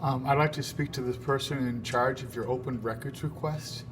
I'd like to speak to this person in charge of your open records request.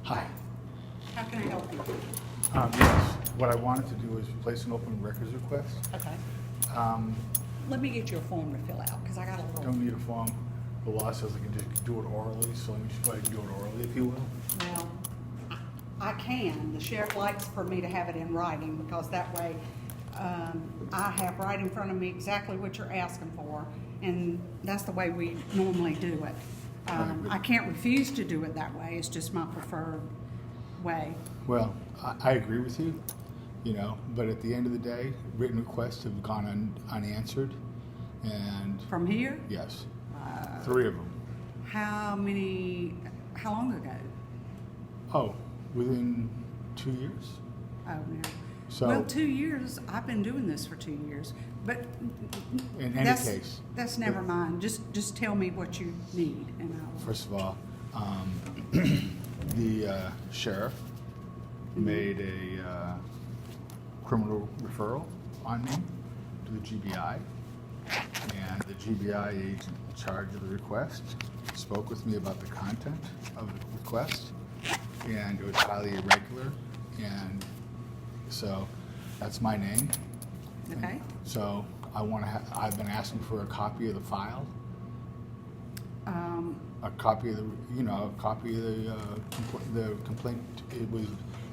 Hi. How can I help you? Yes, what I wanted to do is place an open records request. Okay. Um, Let me get you a form to fill out, because I got a little. Don't need a form. The law says I can just do it orally, so let me just go ahead and do it orally, if you will. Well, I can. The sheriff likes for me to have it in writing, because that way, I have right in front of me exactly what you're asking for, and that's the way we normally do it. I can't refuse to do it that way. It's just my preferred way. Well, I agree with you, but at the end of the day, written requests have gone unanswered, and From here? yes, 3 of them. How long ago? Oh, within 2 years? Oh, no. So- Well, 2 years, I've been doing this for 2 years, but In any that's, case. that's never mind. Just tell me what you need, and I'll. First of all, the sheriff made a criminal referral on me to the GBI, and the GBI agent in charge of the request spoke with me about the content of the request, and it was highly irregular, and so that's my name. Okay. So I've been asking for a copy of the file. A copy of the complaint.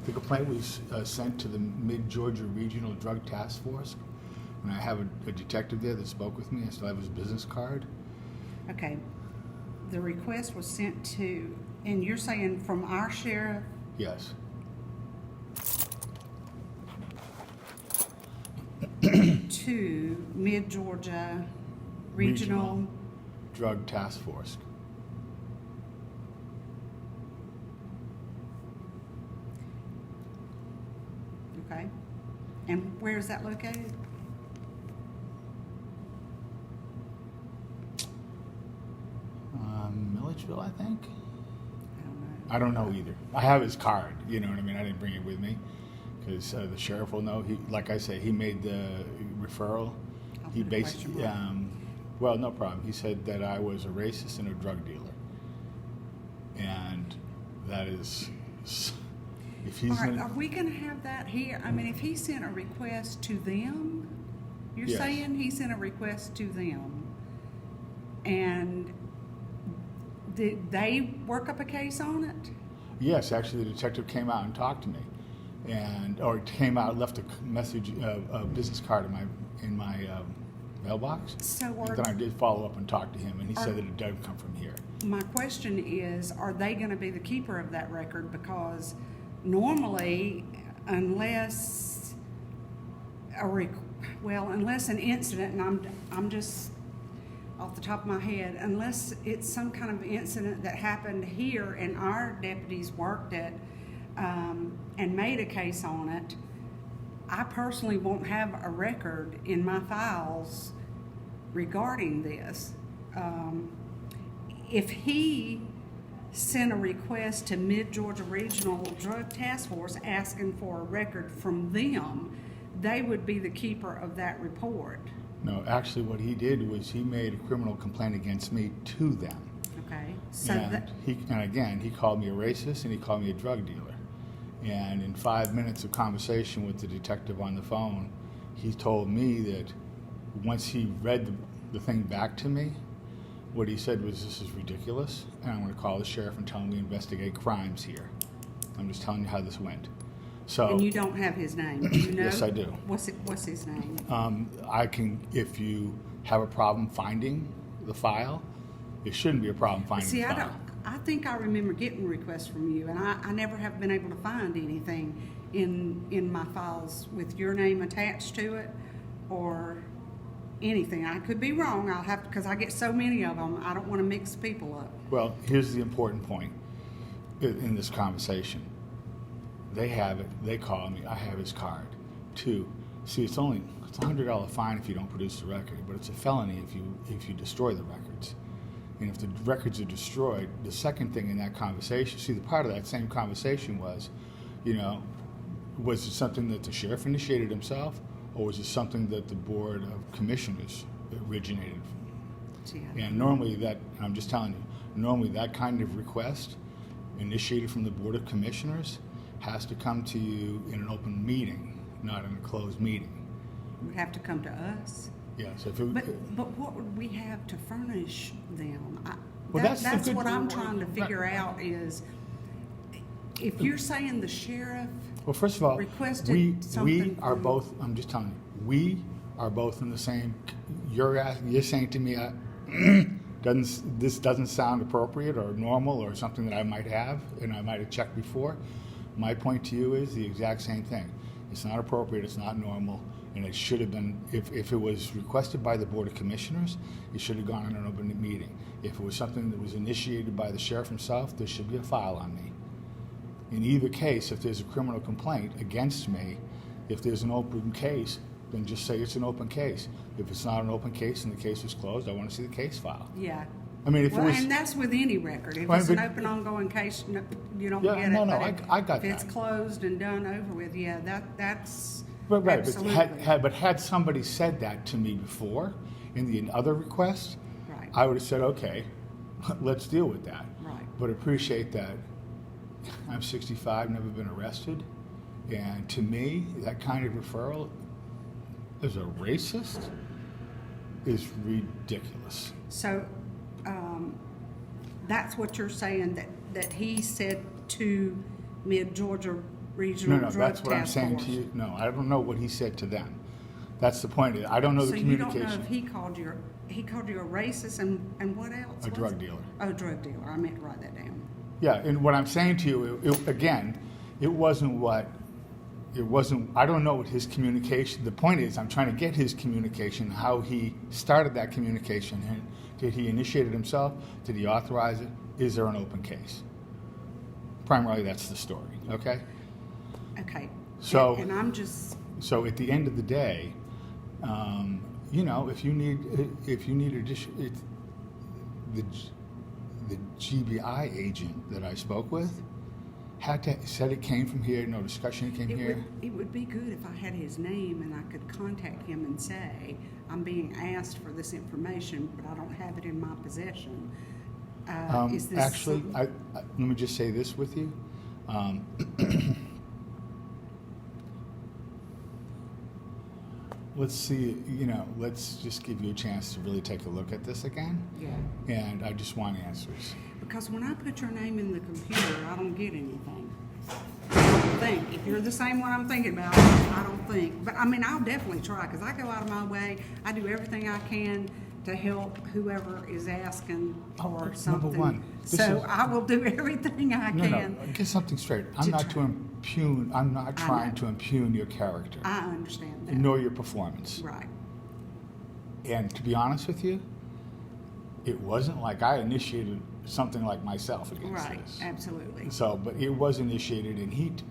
The complaint was sent to the Mid-Georgia Regional Drug Task Force, and I have a detective there that spoke with me. I still have his business card. Okay. The request was sent to, and you're saying from our sheriff? Yes. To Mid-Georgia Regional. Drug Task Force. Okay. And where is that located? Milledgeville, I think. I don't know. I don't know either. I have his card. You know what I mean? I didn't bring it with me because the sheriff will know. Like I say, he made the referral. I'll He put a question basically, mark. well, no problem. He said that I was a racist and a drug dealer, and that is, if he's All right, gonna, are we gonna have that here? I mean, if he sent a request to them, you're Yes. saying he sent a request to them, and did they work up a case on it? yes, actually, the detective came out and talked to me, or came out, left a message, a business card in my mailbox. So And then I did follow up and talk to him, and he Are- said that it doesn't come from here. my question is, are they gonna be the keeper of that record? Because normally, unless unless an incident, and I'm just off the top of my head, unless it's some kind of incident that happened here and our deputies worked it, and made a case on it, I personally won't have a record in my files regarding this. If he sent a request to Mid-Georgia Regional Drug Task Force asking for a record from them, they would be the keeper of that report. No, actually what he did was he made a criminal complaint against me to them. Okay, so And again, he called me a racist and he called me a drug dealer. And in 5 minutes of conversation with the detective on the phone, he told me that once he read the thing back to me, what he said was, "This is ridiculous, and I'm going to call the sheriff and tell him we investigate crimes here." I'm just telling you how this went. So, and you don't have his name, do you know? Yes, I do. What's his name? I can, if you have a problem finding the file, it shouldn't be a problem finding See, the file. I think I remember getting requests from you, and I never have been able to find anything in my files with your name attached to it or anything. I could be wrong. I'll have to, because I get so many of them. I don't want to mix people up. Well, here's the important point in this conversation. They have it. They call me. I have his card. 2, see, it's a $100 fine if you don't produce the record, but it's a felony if you destroy the records. And if the records are destroyed, the second thing in that conversation, see, the part of that same conversation was, was it something that the sheriff initiated himself, or was it something that the Board of Commissioners originated? And normally I'm just telling you, normally that kind of request initiated from the Board of Commissioners has to come to you in an open meeting, not in a closed meeting. It would have to come to us. Yes. But what would we have to furnish them? Well, that's what I'm trying to figure out is, if you're saying the sheriff Well, first of all, requested we something are from- both, I'm just telling you, we are both in the same, you're saying to me, this doesn't sound appropriate or normal or something that I might have and I might have checked before. My point to you is the exact same thing. It's not appropriate, it's not normal, and it should have been, if it was requested by the Board of Commissioners, it should have gone in an open meeting. If it was something that was initiated by the sheriff himself, there should be a file on me. In either case, if there's a criminal complaint against me, if there's an open case, then just say it's an open case. If it's not an open case and the case is closed, I want to see the case file. Yeah. I mean, if it was, and that's with any record. If Well, it's an but- open, ongoing case, you don't Yeah, get it. no, But I got if it's that. closed and done over with, yeah, that's Right, absolutely but had somebody said that to me before in the other request, right. I would have said, okay, let's deal with that. Right. But appreciate that I'm 65, never been arrested, and to me, that kind of referral as a racist is ridiculous. So that's what you're saying, that he said to Mid-Georgia Regional No, Drug that's what I'm Task saying Force. to you. No, I don't know what he said to them. That's the point. I don't know the So you don't communication. know if he called you a racist and what else? A drug dealer. Oh, drug dealer. I meant to write that down. Yeah, and what I'm saying to you, again, it wasn't, I don't know what his communication, the point is, I'm trying to get his communication, how he started that communication. And did he initiate it himself? Did he authorize it? Is there an open case? Primarily, that's the story, okay? Okay. So- And I'm just, So at the end of the day, if you need addition, the GBI agent that I spoke with said it came from here, no discussion came here. it would be good if I had his name and I could contact him and say, I'm being asked for this information, but I don't have it in my possession. Is this Actually, something- let me just say this with you. Let's see, let's just give you a chance to really take a look at this again. Yeah. And I just want answers. Because when I put your name in the computer, I don't get anything. I don't think. If you're the same one I'm thinking about, I don't think. But I mean, I'll definitely try, because I go out of my way. I do everything I can to help whoever is asking for something. Number one, this So is- I will do everything I No, can. get something straight. I'm not trying to impugn your character, I understand that. nor your performance. Right. And to be honest with you, it wasn't like I initiated something like myself against Right. this. Absolutely. So, but it was initiated in heat,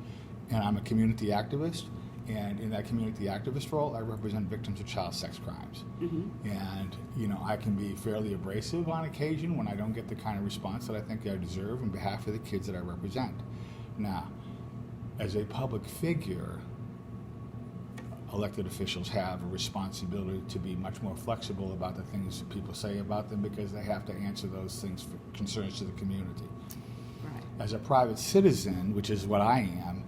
and I'm a community activist, And in that community activist role, I represent victims of child sex crimes. And, I can be fairly abrasive on occasion when I don't get the kind of response that I think I deserve on behalf of the kids that I represent. Now, as a public figure, elected officials have a responsibility to be much more flexible about the things that people say about them because they have to answer those things for concerns to the community. Right. As a private citizen, which is what I am,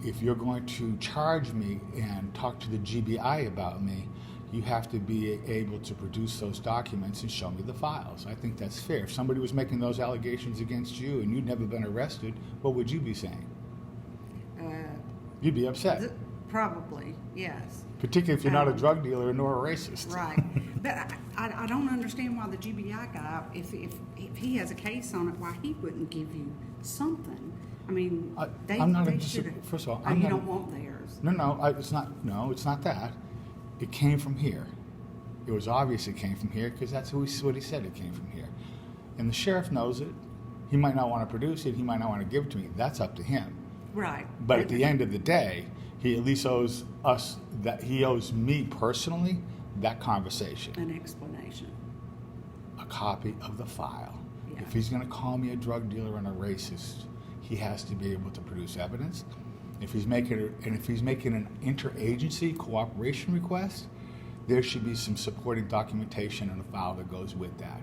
if you're going to charge me and talk to the GBI about me, you have to be able to produce those documents and show me the files. I think that's fair. If somebody was making those allegations against you and you'd never been arrested, what would you be saying? You'd be upset. Probably, yes. Particularly if you're not a drug dealer nor a racist. Right. But I don't understand why the GBI guy, if he has a case on it, why he wouldn't give you something. I mean, they should have. First of all, you don't want theirs. No, it's not that. It came from here. It was obvious it came from here because that's what he said it came from here. And the sheriff knows it. He might not want to produce it. He might not want to give it to me. That's up to him. Right. But at the end of the day, he at least owes us that. He owes me personally that conversation. An explanation. A copy of the file. Yeah. If he's going to call me a drug dealer and a racist, he has to be able to produce evidence. If he's making an interagency cooperation request, there should be some supporting documentation and a file that goes with that.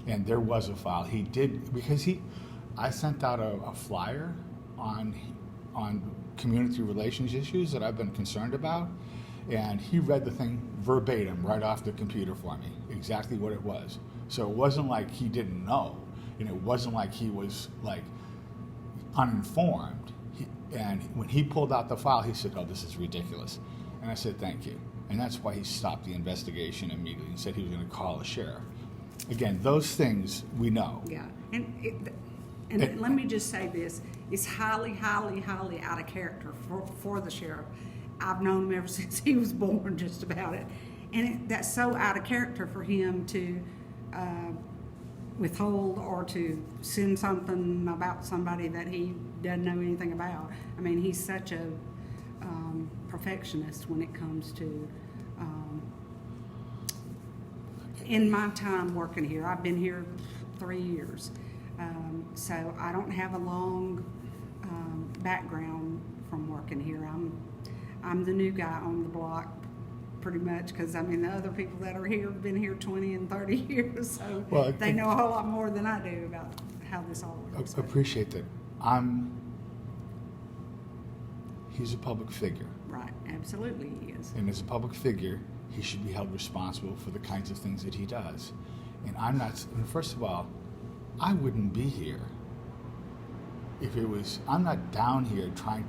And there was a file. He did because I sent out a flyer on community relations issues that I've been concerned about, and he read the thing verbatim right off the computer for me, exactly what it was. So it wasn't like he didn't know, and it wasn't like he was like uninformed. And when he pulled out the file, he said, "Oh, this is ridiculous," and I said, "Thank you." And that's why he stopped the investigation immediately and said he was going to call a sheriff. Again, those things we know. Yeah, and let me just say this: it's highly, highly, highly out of character for the sheriff. I've known him ever since he was born, just about it, and that's so out of character for him to withhold or to send something about somebody that he doesn't know anything about. I mean, he's such a perfectionist when it comes to. In my time working here, I've been here 3 years, so I don't have a long background from working here. I'm the new guy on the block, pretty much, because I mean the other people that are here have been here 20 and 30 years, so they know a whole lot more than I do about how this all works. I appreciate that. He's a public figure. Right, absolutely he is. And as a public figure, he should be held responsible for the kinds of things that he does. And first of all, I wouldn't be here if I'm not down here trying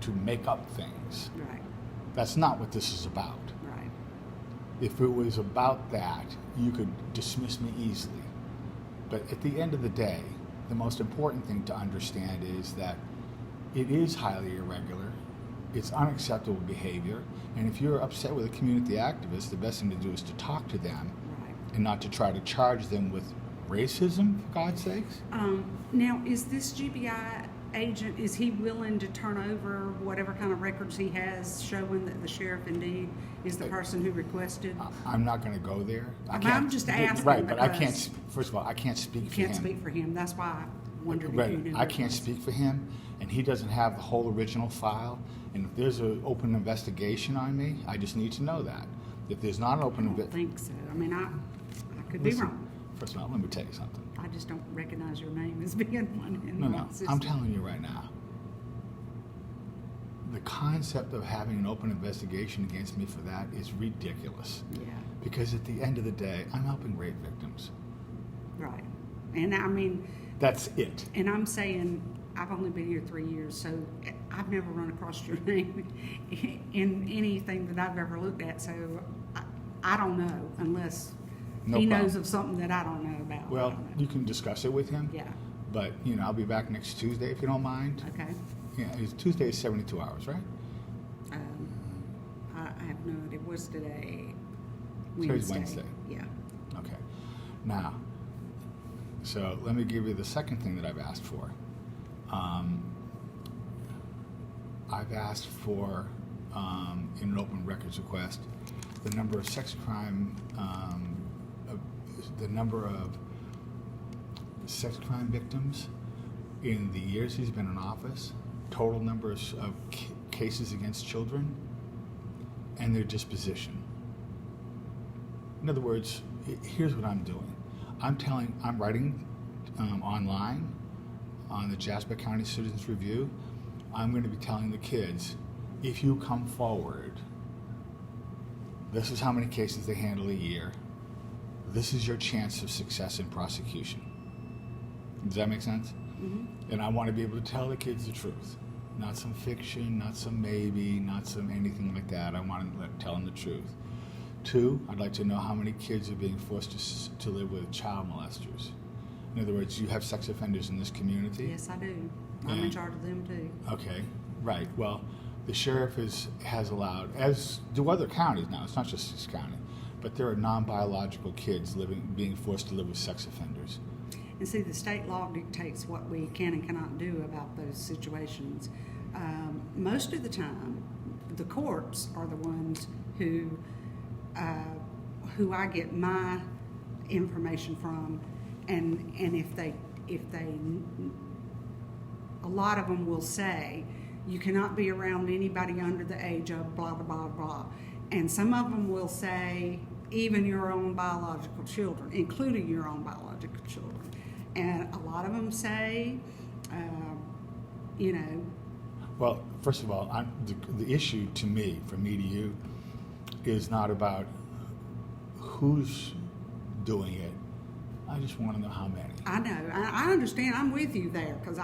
to make up things. Right. That's not what this is about. Right. If it was about that, you could dismiss me easily. But at the end of the day, the most important thing to understand is that it is highly irregular. It's unacceptable behavior. And if you're upset with a community activist, the best thing to do is to talk to them. Right. And not to try to charge them with racism, for God's sakes. Now, is this GBI agent, is he willing to turn over whatever kind of records he has showing that the sheriff indeed is the person who requested? I'm not going to go there. I'm just asking. Right, but I can't, first of all, I can't speak for him. You can't speak for him. That's why I wondered if you knew. I can't speak for him, and he doesn't have the whole original file. And if there's an open investigation on me, I just need to know that. If there's not an open investigation. I don't think so. I mean, I could be wrong. First of all, let me tell you something. I just don't recognize your name as being one in No, I'm telling you right now. The concept of having an open investigation against me for that is ridiculous. Yeah. Because at the end of the day, I'm helping rape victims. Right. And I mean... That's it. And I'm saying, I've only been here 3 years, so I've never run across your name in anything that I've ever looked at, so I don't know unless he knows of something that I don't know about. Well, you can discuss it with him. Yeah. But, I'll be back next Tuesday if you don't mind. Okay. Yeah, Tuesday is 72 hours, right? I have no idea. What's today? Today's Wednesday. Yeah. Okay. Now, so let me give you the second thing that I've asked for. I've asked for, in an open records request, the number of sex crime, the number of sex crime victims in the years he's been in office, total numbers of cases against children, and their disposition. In other words, here's what I'm doing. I'm writing online on the Jasper County Citizens Review. I'm going to be telling the kids, if you come forward, this is how many cases they handle a year. This is your chance of success in prosecution. Does that make sense? Mm-hmm. And I want to be able to tell the kids the truth. Not some fiction, not some maybe, not some anything like that. I want to tell them the truth. 2, I'd like to know how many kids are being forced to live with child molesters. In other words, you have sex offenders in this community? Yes, I do. I'm in charge of them too. Okay, right. Well, the sheriff has allowed, as do other counties now, it's not just this county, but there are non-biological kids being forced to live with sex offenders. And see, the state law dictates what we can and cannot do about those situations. Most of the time, the courts are the ones who I get my information from, and if they a lot of them will say you cannot be around anybody under the age of blah blah blah blah, and some of them will say even your own biological children, including your own biological children, and a lot of them say, Well, first of all, the issue to me, from me to you, is not about who's doing it. I just want to know how many. I know. I understand. I'm with you there, because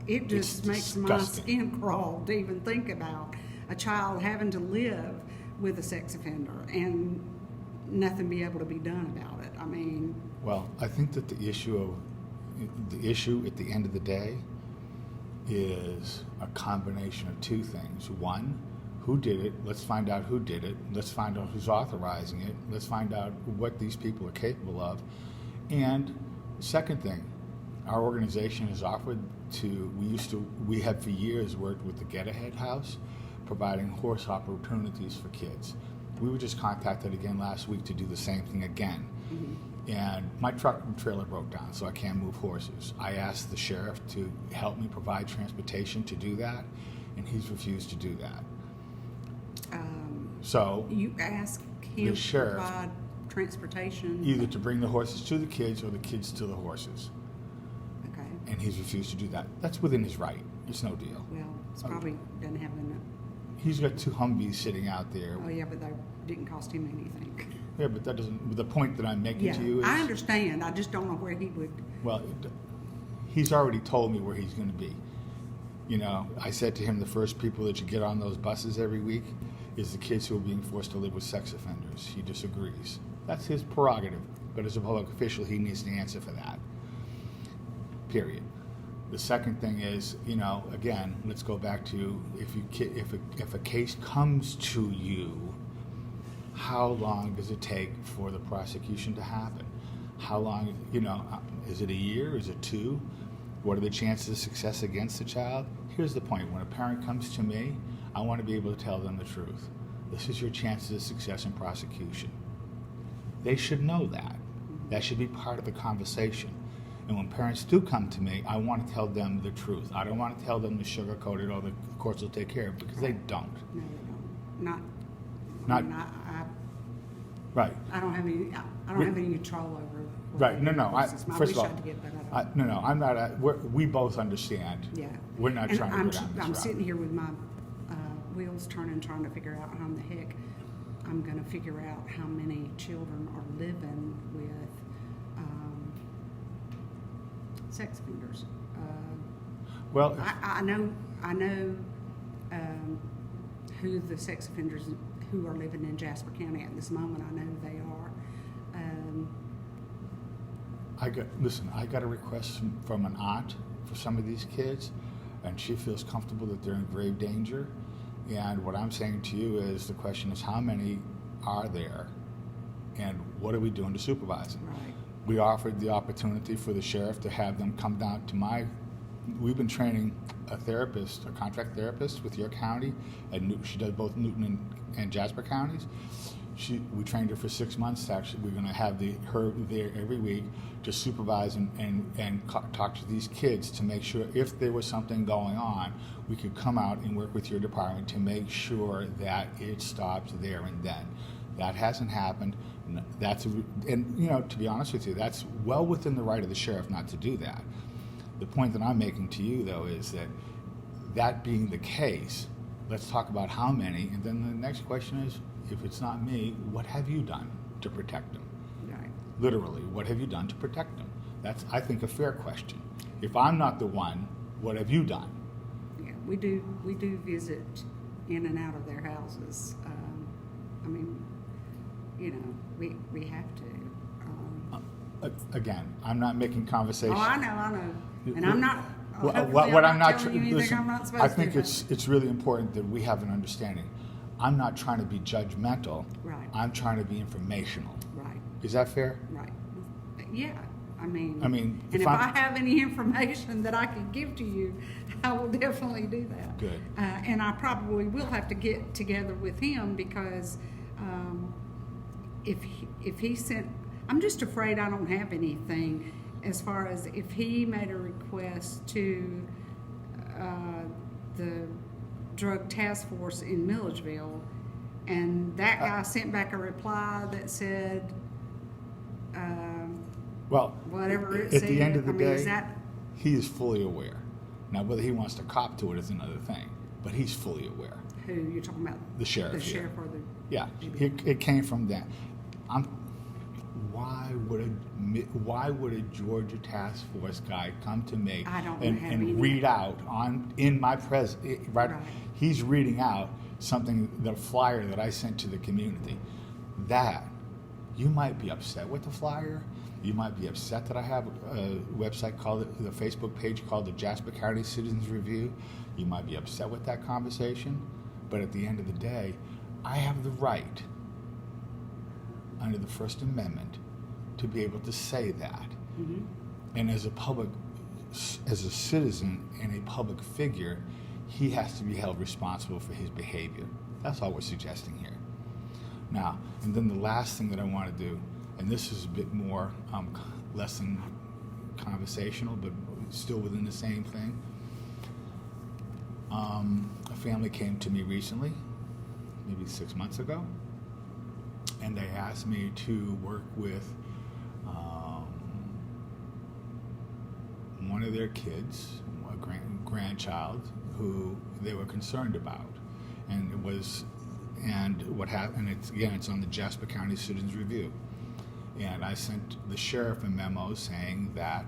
it just makes my skin crawl to even think about a child having to live with a sex offender and nothing be able to be done about it. I mean. Well, I think that the issue at the end of the day is a combination of 2 things. 1, who did it? Let's find out who did it. Let's find out who's authorizing it. Let's find out what these people are capable of. And second thing, our organization has offered we have for years worked with the Get Ahead House, providing horse opportunities for kids. We were just contacted again last week to do the same thing again. Mm-hmm. And my truck and trailer broke down, so I can't move horses. I asked the sheriff to help me provide transportation to do that, and he's refused to do that. So you ask him to provide transportation, either to bring the horses to the kids or the kids to the horses. Okay. And he's refused to do that. That's within his right. It's no deal. Well, it's probably doesn't have enough. He's got 2 Humvees sitting out there. Oh yeah, but they didn't cost him anything. Yeah, but that doesn't. The point that I'm making to you is, I understand. I just don't know where he would. Well, he's already told me where he's going to be. I said to him, the first people that you get on those buses every week is the kids who are being forced to live with sex offenders. He disagrees. That's his prerogative, but as a public official, he needs to answer for that. Period. The second thing is, again, let's go back to if a case comes to you, how long does it take for the prosecution to happen? How long, is it a year? Is it 2? What are the chances of success against the child? Here's the point. When a parent comes to me, I want to be able to tell them the truth. This is your chances of success in prosecution. They should know that. That should be part of the conversation. And when parents do come to me, I want to tell them the truth. I don't want to tell them to sugarcoat it or the courts will take care of it, because they don't. No, they don't. Right. I don't have any control over. Right. No. First of all, I'm not. We both understand. Yeah. We're not trying to go down this route. I'm sitting here with my wheels turning, trying to figure out how in the heck I'm going to figure out how many children are living with sex offenders. Well, I know who the sex offenders who are living in Jasper County at this moment. I know who they are. I got a request from an aunt for some of these kids, and she feels comfortable that they're in grave danger. And what I'm saying to you is, the question is, how many are there, and what are we doing to supervise them? Right. We offered the opportunity for the sheriff to have them come down to my we've been training a therapist, a contract therapist with your county, and she does both Newton and Jasper counties. We trained her for 6 months. Actually, we're going to have her there every week to supervise and talk to these kids to make sure if there was something going on, we could come out and work with your department to make sure that it stops there and then. That hasn't happened. And to be honest with you, that's well within the right of the sheriff not to do that. The point that I'm making to you, though, is that being the case, let's talk about how many, and then the next question is, if it's not me, what have you done to protect them? Right. Literally, what have you done to protect them? That's, I think, a fair question. If I'm not the one, what have you done? Yeah, we do visit in and out of their houses. We have to. Again, I'm not making conversation. Oh, I know. And I'm not. What I'm not telling you anything I'm not supposed I to think do. it's really important that we have an understanding. I'm not trying to be judgmental. Right. I'm trying to be informational. Right. Is that fair? Right. Yeah. I mean, and if I have any information that I can give to you, I will definitely do that. Good. And I probably will have to get together with him because if he sent, I'm just afraid I don't have anything as far as if he made a request to the drug task force in Milledgeville, and that guy sent back a reply that said, well, whatever it at said. the end of the day, is that, he is fully aware. Now, whether he wants to cop to it is another thing, but he's fully aware. who you're talking about? The sheriff. The here. sheriff or the Yeah, GBI? it came from that. Why would a Georgia task force guy come to me I don't have any. and read out in my right? Right. He's reading out something, the flyer that I sent to the community. That you might be upset with the flyer. You might be upset that I have a website called the Facebook page called the Jasper County Citizens Review. You might be upset with that conversation, but at the end of the day, I have the right under the First Amendment to be able to say that. Mm-hmm. And as a citizen and a public figure, he has to be held responsible for his behavior. That's all we're suggesting here. Now, and then the last thing that I want to do, and this is a bit more less than conversational, but still within the same thing. A family came to me recently, maybe 6 months ago, and they asked me to work with one of their kids, a grandchild, who they were concerned about, and what happened. It's on the Jasper County Citizens Review, and I sent the sheriff a memo saying that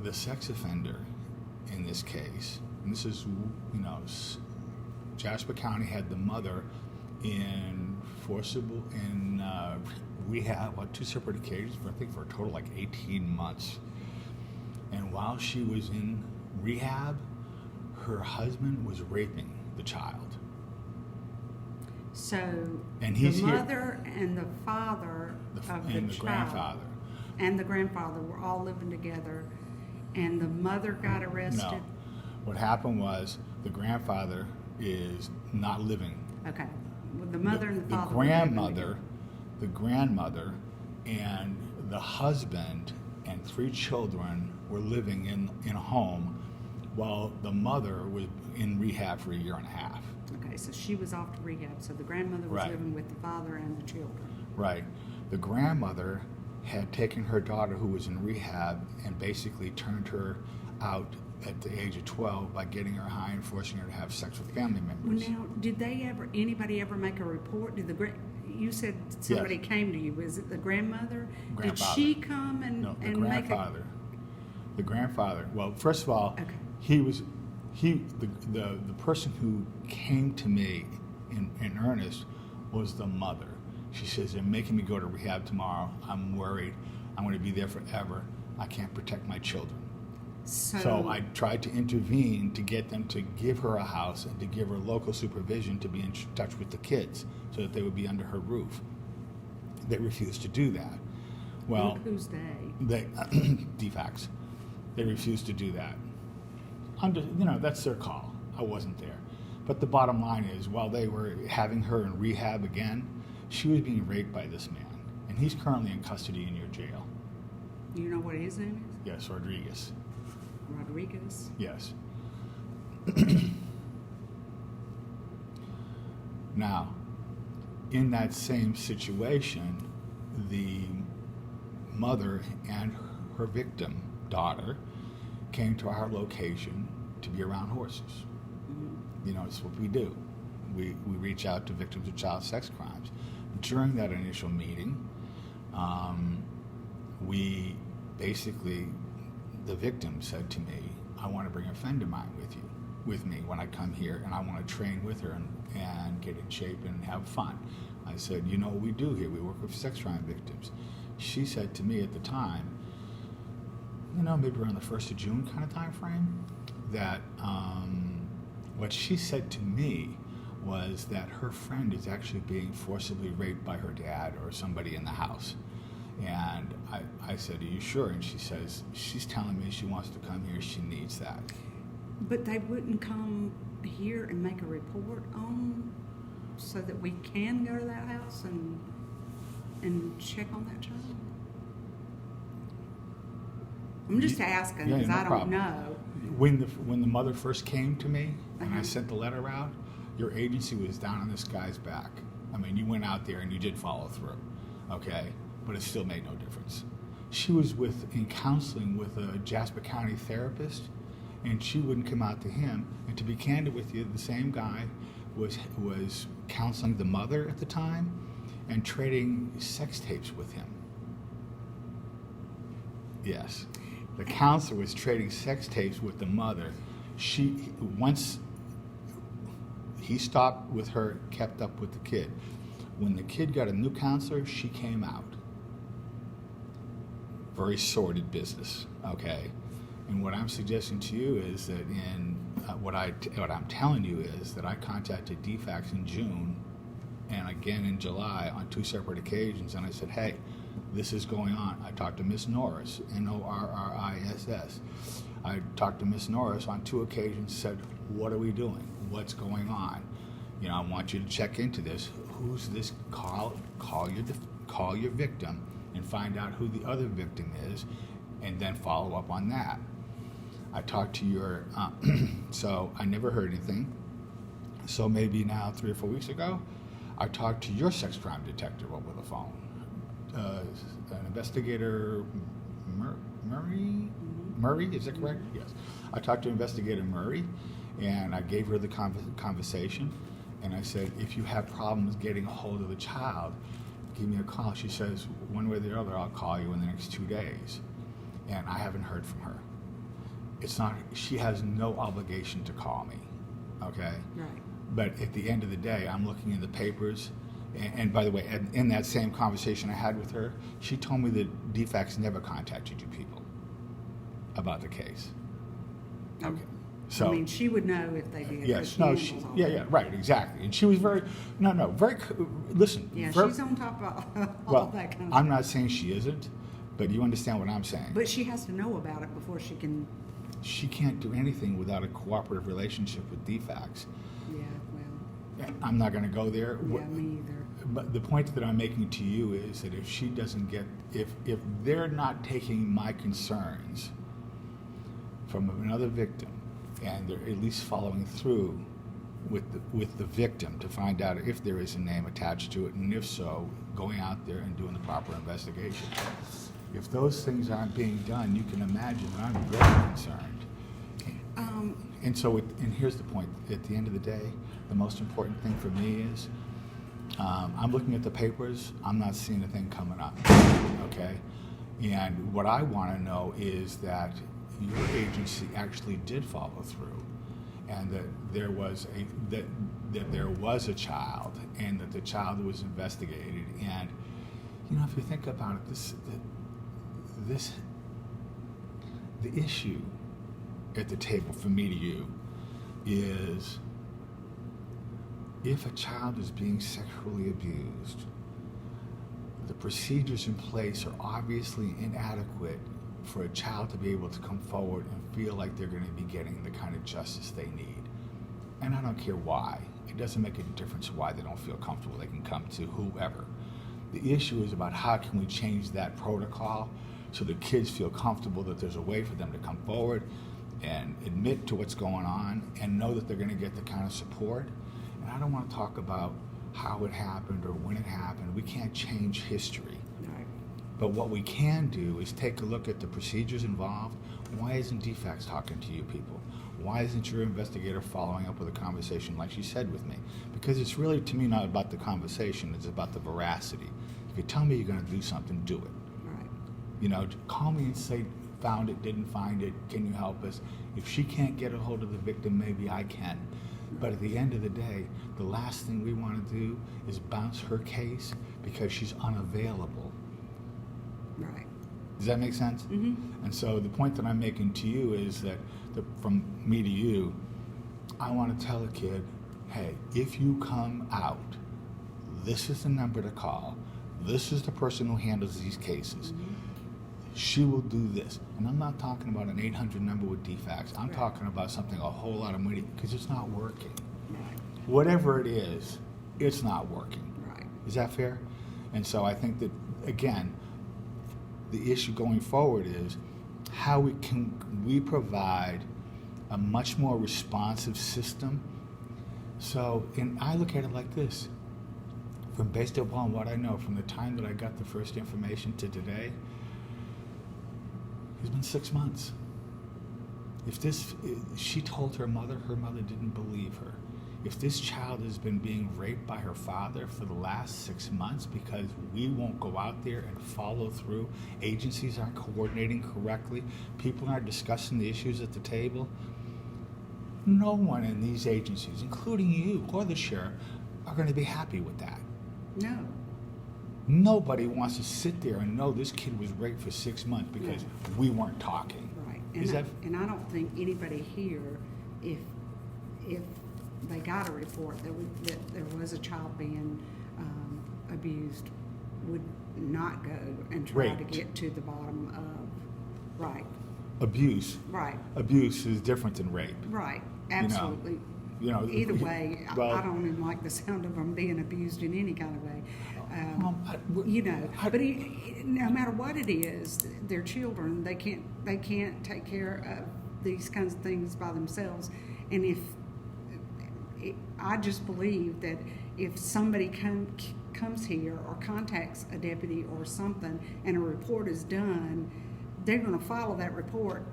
the sex offender in this case, and this is Jasper County had the mother in rehab on 2 separate occasions for a total like 18 months. And while she was in rehab, her husband was raping the child. So And the he's here. mother and the father of the and the child grandfather. and the grandfather were all living together, and the mother got arrested. No. What happened was the grandfather is not living. Okay. Well, the mother and the The father. were living the grandmother and the husband and 3 children were living in a home while the mother was in rehab for 1.5 years. Okay, so she was off to rehab. So the grandmother was Right. living with the father and the children. Right. The grandmother had taken her daughter who was in rehab and basically turned her out at the age of 12 by getting her high and forcing her to have sex with family members. Well, now, did anybody ever make a report? You said somebody came to you. Was it the grandmother? Did Grandfather. she come and No, the make grandfather. The grandfather. Well, first of all, Okay. the person who came to me in earnest was the mother. She says, they're making me go to rehab tomorrow. I'm worried. I'm going to be there forever. I can't protect my children. So I tried to intervene to get them to give her a house and to give her local supervision to be in touch with the kids so that they would be under her roof. They refused to do that. Well, who's they? they DFACS. They refused to do that. That's their call. I wasn't there. But the bottom line is, while they were having her in rehab again, she was being raped by this man. And he's currently in custody in your jail. You know what his name is? Yes, Rodriguez. Rodriguez? Yes. Now, in that same situation, the mother and her victim daughter came to our location to be around horses. Mm-hmm. It's what we do. We reach out to victims of child sex crimes. During that initial meeting, the victim said to me, I want to bring a friend of mine with me when I come here, and I want to train with her and get in shape and have fun. I said, what we do here, we work with sex crime victims. She said to me at the time, maybe around the 1st of June kind of time frame, that what she said to me was that her friend is actually being forcibly raped by her dad or somebody in the house. And I said, are you sure? And she says, she's telling me she wants to come here, she needs that. But they wouldn't come here and make a report on, so that we can go to that house and check on that child? I'm just asking, because no I don't problem. know. When the mother first came to me and I Uh-huh. sent the letter out, your agency was down on this guy's back. I mean, you went out there and you did follow through, okay? But it still made no difference. She was in counseling with a Jasper County therapist, and she wouldn't come out to him. And to be candid with you, the same guy was counseling the mother at the time and trading sex tapes with him. Yes. The counselor was trading sex tapes with the mother. Once he stopped with her, kept up with the kid. When the kid got a new counselor, she came out. Very sordid business, okay? And what I'm suggesting to you is that what I'm telling you is that I contacted DFACS in June and again in July on 2 separate occasions, and I said, hey, this is going on. I talked to Miss Norris, Norriss. I talked to Miss Norris on 2 occasions, said, what are we doing? What's going on? I want you to check into this. Who's this? Call your victim and find out who the other victim is, and then follow up on that. I talked to your, so I never heard anything. So maybe now 3 or 4 weeks ago, I talked to your sex crime detective over the phone. An investigator, Murray? Murray, is that correct? Yes. I talked to Investigator Murray, and I gave her the conversation, and I said, if you have problems getting a hold of the child, give me a call. She says, one way or the other, I'll call you in the next 2 days. And I haven't heard from her. She has no obligation to call me, okay? Right. But at the end of the day, I'm looking in the papers, and by the way, in that same conversation I had with her, she told me that DFACS never contacted you people about the case. Okay. So, I mean, she would know if they did. yes, but no, she handles all yeah, that. right, exactly. And she was listen. Yeah, very, she's on top of all well, that kind of I'm stuff. not saying she isn't, but you understand what I'm saying. But she has to know about it before she can. She can't do anything without a cooperative relationship with DFACS. Yeah, well, I'm not going to go there. yeah, me either. But the point that I'm making to you is that if she doesn't get, if they're not taking my concerns from another victim, and they're at least following through with the victim to find out if there is a name attached to it, and if so, going out there and doing the proper investigation. If those things aren't being done, you can imagine that I'm very concerned. And so, and here's the point. At the end of the day, the most important thing for me is I'm looking at the papers. I'm not seeing a thing coming up. Okay, and what I want to know is that your agency actually did follow through, and that there was a child, and that the child was investigated. And if you think about it, the issue at the table for me to you is, if a child is being sexually abused, the procedures in place are obviously inadequate for a child to be able to come forward and feel like they're going to be getting the kind of justice they need. And I don't care why. It doesn't make a difference why they don't feel comfortable. They can come to whoever. The issue is about how can we change that protocol so the kids feel comfortable that there's a way for them to come forward and admit to what's going on and know that they're going to get the kind of support. And I don't want to talk about how it happened or when it happened. We can't change history. Right. But what we can do is take a look at the procedures involved. Why isn't DFACS talking to you people? Why isn't your investigator following up with a conversation like she said with me? Because it's really, to me, not about the conversation, it's about the veracity. If you tell me you're going to do something, do it. Right. You know, call me and say, found it, didn't find it, can you help us? If she can't get a hold of the victim, maybe I can. But at the end of the day, the last thing we want to do is bounce her case because she's unavailable. Right. Does that make sense? Mm-hmm. And so the point that I'm making to you is that from me to you, I want to tell a kid, hey, if you come out, this is the number to call. This is the person who handles these cases. Mm-hmm. She will do this. And I'm not talking about an 800 number with DFACS. I'm talking about something a whole lot of money because it's not working. Right. Whatever it is, it's not working. Right. Is that fair? And so I think that, again, the issue going forward is how we provide a much more responsive system. So, and I look at it like this. Based upon what I know, from the time that I got the first information to today, it's been 6 months. She told her mother didn't believe her. If this child has been being raped by her father for the last 6 months because we won't go out there and follow through, agencies aren't coordinating correctly, people aren't discussing the issues at the table, no one in these agencies, including you or the sheriff, are going to be happy with that. No. Nobody wants to sit there and know this kid was raped for 6 months because we weren't talking. Right. And I don't think anybody here, if they got a report that there was a child being abused, would not go and try to get to the bottom of, right. Abuse. Right. Abuse is different than rape. Right. Absolutely. Either way, well, I don't even like the sound of them being abused in any kind of way. But no matter what it is, they're children. They can't take care of these kinds of things by themselves. And I just believe that if somebody comes here or contacts a deputy or something, and a report is done, they're going to follow that report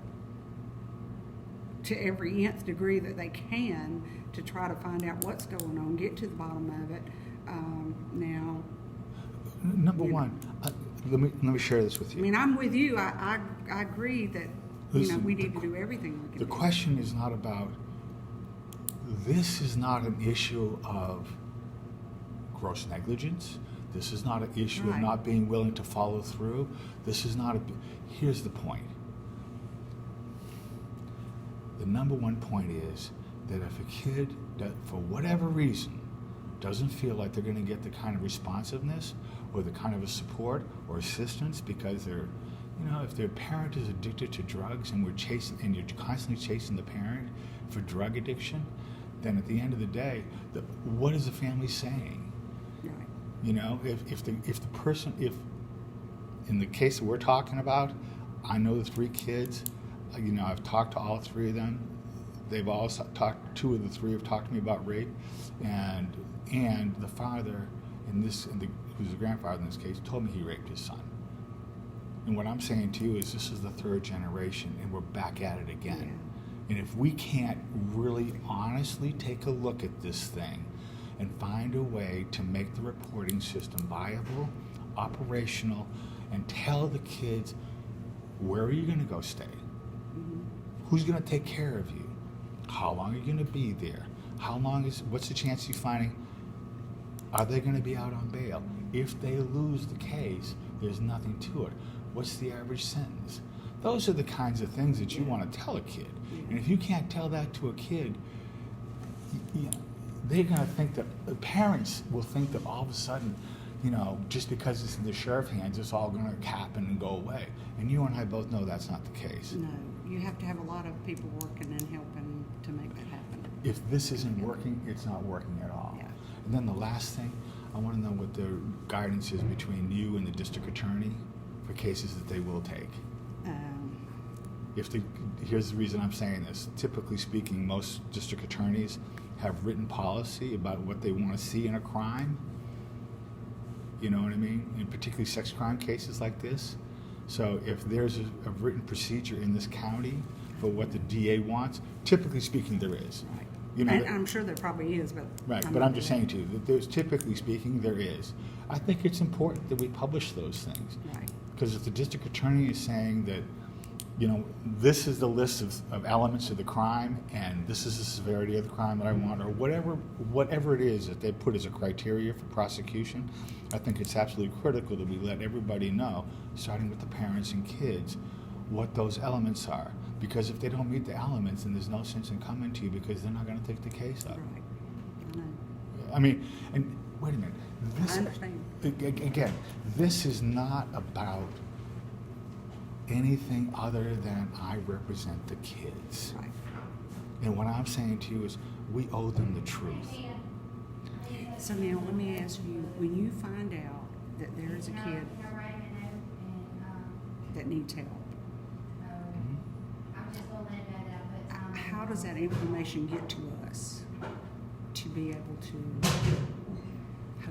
to every nth degree that they can to try to find out what's going on, get to the bottom of it. Now, number one, let me share this with you. I mean, I'm with you. I agree that Listen, we need to do everything we can do. The question is not about. This is not an issue of gross negligence. This is not an issue of not being willing to follow through. This is not here's the point. The number one point is that if a kid, for whatever reason, doesn't feel like they're going to get the kind of responsiveness or the kind of a support or assistance because they're, if their parent is addicted to drugs and you're constantly chasing the parent for drug addiction, then at the end of the day, what is the family saying? Right. If in the case that we're talking about, I know the 3 kids. I've talked to all 3 of them. They've all talked. 2 of the 3 have talked to me about rape, and the father who's the grandfather in this case, told me he raped his son. And what I'm saying to you is this is the 3rd generation, and we're back at it again. Yeah. And if we can't really honestly take a look at this thing and find a way to make the reporting system viable, operational, and tell the kids, where are you going to go stay? Mm-hmm. Who's going to take care of you? How long are you going to be there? What's the chance of you finding, are they going to be out on bail? If they lose the case, there's nothing to it. What's the average sentence? Those are the kinds of things that you want to tell a kid. And if you can't tell that to a kid, they're going to think that, the parents will think that all of a sudden, you know, just because it's in the sheriff's hands, it's all going to happen and go away. And you and I both know that's not the case. No, you have to have a lot of people working and helping to make that happen. If this isn't working, it's not working at all. Yeah. And then the last thing, I want to know what the guidance is between you and the district attorney for cases that they will take. Here's the reason I'm saying this. Typically speaking, most district attorneys have written policy about what they want to see in a crime. You know what I mean? In particularly sex crime cases like this. So if there's a written procedure in this county for what the DA wants, typically speaking, there is. Right. You know, And I'm sure there probably is, but. right, but I'm just saying to you that there's, typically speaking, there is. I think it's important that we publish those things. Right. Because if the district attorney is saying that, you know, this is the list of elements of the crime and this is the severity of the crime that I want, or whatever it is that they put as a criteria for prosecution, I think it's absolutely critical that we let everybody know, starting with the parents and kids, what those elements are. Because if they don't meet the elements, then there's no sense in coming to you because they're not going to take the case up. Right. I know. I mean, and wait a minute. I understand. Again, this is not about anything other than I represent the kids. Right. And what I'm saying to you is we owe them the truth. So now let me ask you, when you find out that there is a kid that needs help, how does that information get to us to be able to?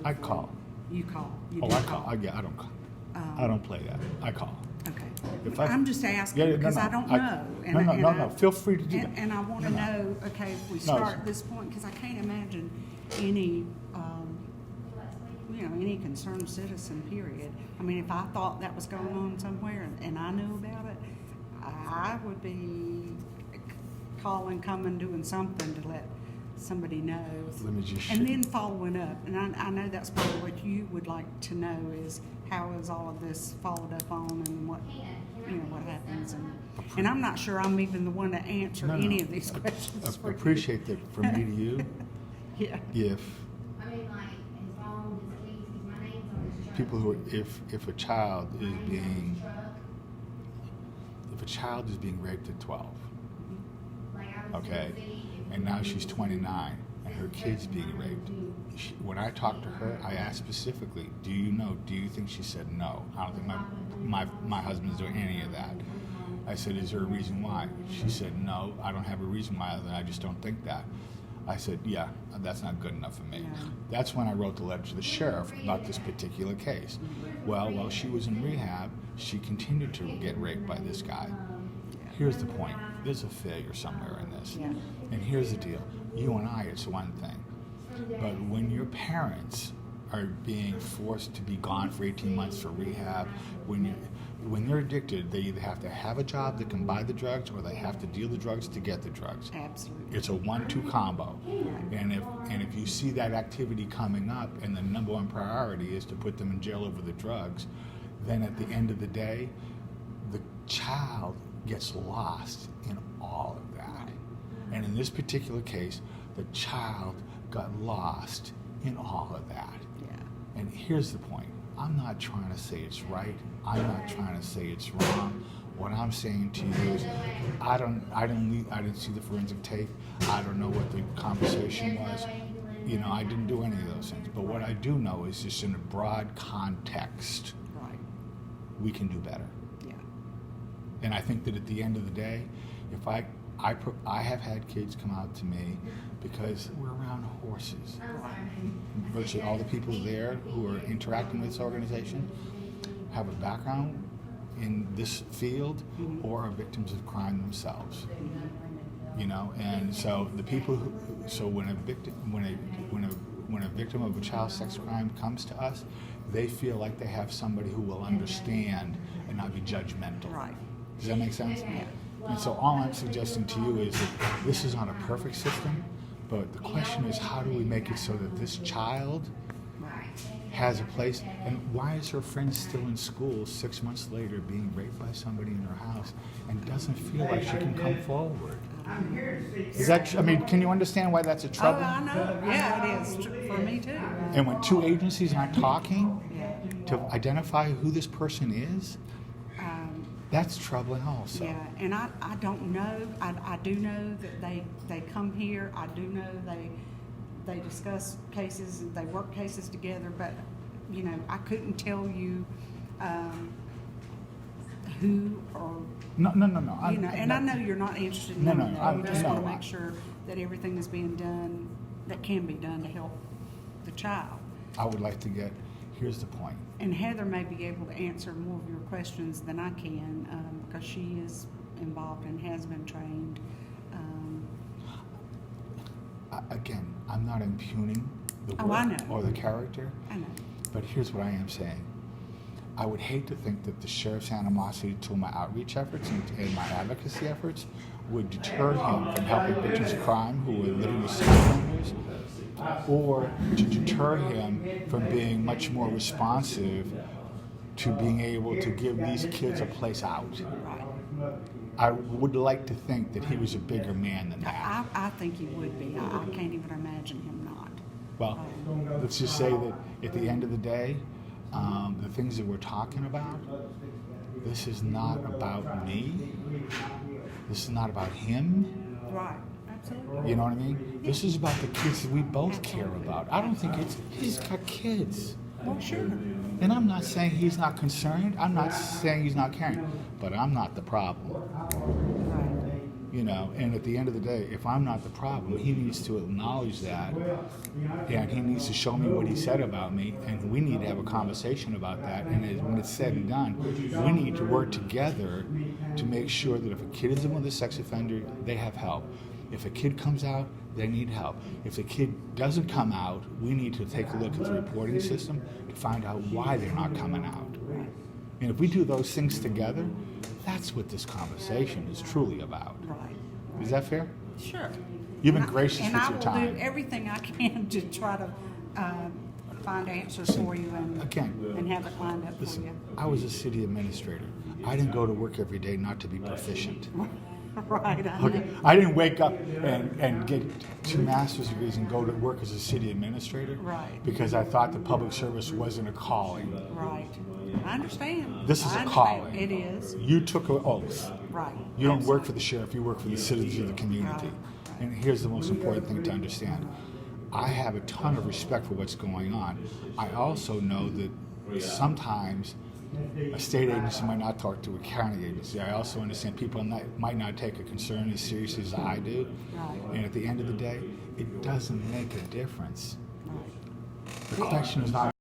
I call. You call. You Oh, do I call. I don't call. I don't play that. I call. Okay. If I'm just asking because I don't know. No. Feel free to do that. And I want to know, okay, if we start at this point, because I can't imagine any, any concerned citizen, period. I mean, if I thought that was going on somewhere and I knew about it, I would be calling, coming, doing something to let somebody know. Let me just and then following up. And I know that's probably what you would like to know is how is all of this followed up on and what happens. And I'm not sure I'm even the one to answer any of these questions. I appreciate that from me to you. Yeah. If people who are, if a child is being raped at 12, okay, and now she's 29 and her kid's being raped, when I talked to her, I asked specifically, do you think she said no? I don't think my husband's doing any of that. I said, is there a reason why? She said, no, I don't have a reason why, I just don't think that. I said, yeah, that's not good enough for me. Yeah. That's when I wrote the letter to the sheriff about this particular case. Well, while she was in rehab, she continued to get raped by this guy. Here's the point. There's a failure somewhere in this. Yeah. And here's the deal. You and I, it's one thing. But when your parents are being forced to be gone for 18 months for rehab, when they're addicted, they either have to have a job that can buy the drugs or they have to deal the drugs to get the drugs. Absolutely. It's a 1-2 combo. And if you see that activity coming up and the number one priority is to put them in jail over the drugs, then at the end of the day, the child gets lost in all of that. And in this particular case, the child got lost in all of that. Yeah. And here's the point. I'm not trying to say it's right. I'm not trying to say it's wrong. What I'm saying to you is, I didn't see the forensic tape. I don't know what the conversation was. I didn't do any of those things. But what I do know is just in a broad context, Right. we can do better. Yeah. And I think that at the end of the day, if I have had kids come out to me because we're around horses. Virtually all the people there who are interacting with this organization have a background in this field or are victims of crime themselves. And so the people when a victim of a child sex crime comes to us, they feel like they have somebody who will understand and not be judgmental. Right. Does that make sense? Yeah. And so all I'm suggesting to you is that this is not a perfect system, but the question is, how do we make it so that this child has a place? And why is her friend still in school 6 months later being raped by somebody in her house and doesn't feel like she can come forward? Is that, can you understand why that's a trouble? Oh, I know. Yeah, it is for me too. And when two agencies aren't talking, to identify who this person is, that's troubling also. Yeah, and I don't know. I do know that they come here. I do know they discuss cases and they work cases together. But you know, I couldn't tell you who or No. you know. And I know you're not interested in knowing that. You just want to make sure that everything is being done that can be done to help the child. I would like to get. Here's the point. And Heather may be able to answer more of your questions than I can because she is involved and has been trained. Again, I'm not impugning the Oh, I work know. or the character, I know. but here's what I am saying. I would hate to think that the sheriff's animosity to my outreach efforts and my advocacy efforts would deter him from helping victims of crime who are literally sex offenders, or to deter him from being much more responsive to being able to give these kids a place out. Right. I would like to think that he was a bigger man than that. I think he would be. I can't even imagine him not. Well, let's just say that at the end of the day, the things that we're talking about, this is not about me. This is not about him. Right. Absolutely. You know what I mean? This is about the kids that we both care about. I don't think he's got kids. Well, sure. And I'm not saying he's not concerned. I'm not saying he's not caring. But I'm not the problem. Right. You know, and at the end of the day, if I'm not the problem, he needs to acknowledge that, and he needs to show me what he said about me, and we need to have a conversation about that. And when it's said and done, we need to work together to make sure that if a kid is with a sex offender, they have help. If a kid comes out, they need help. If the kid doesn't come out, we need to take a look at the reporting system to find out why they're not coming out. And if we do those things together, that's what this conversation is truly about. Right. Is that fair? Sure. You've been And gracious with your I will time. do everything I can to try to find answers for you and have it lined up for Listen, you. I was a city administrator. I didn't go to work every day not to be proficient. Right. I know. Okay. I didn't wake up and get 2 master's degrees and go to work as a city administrator. Right. Because I thought the public service wasn't a calling. Right. I understand. This is I a understand. calling. It is. You took an oath. Right. You don't work for the sheriff, you work for the citizens of the community. Right. And here's the most important thing to understand. I have a ton of respect for what's going on. I also know that sometimes a state agency might not talk to a county agency. I also understand people might not take a concern as seriously as I do. Right. And at the end of the day, it doesn't make a difference. Right. The question is not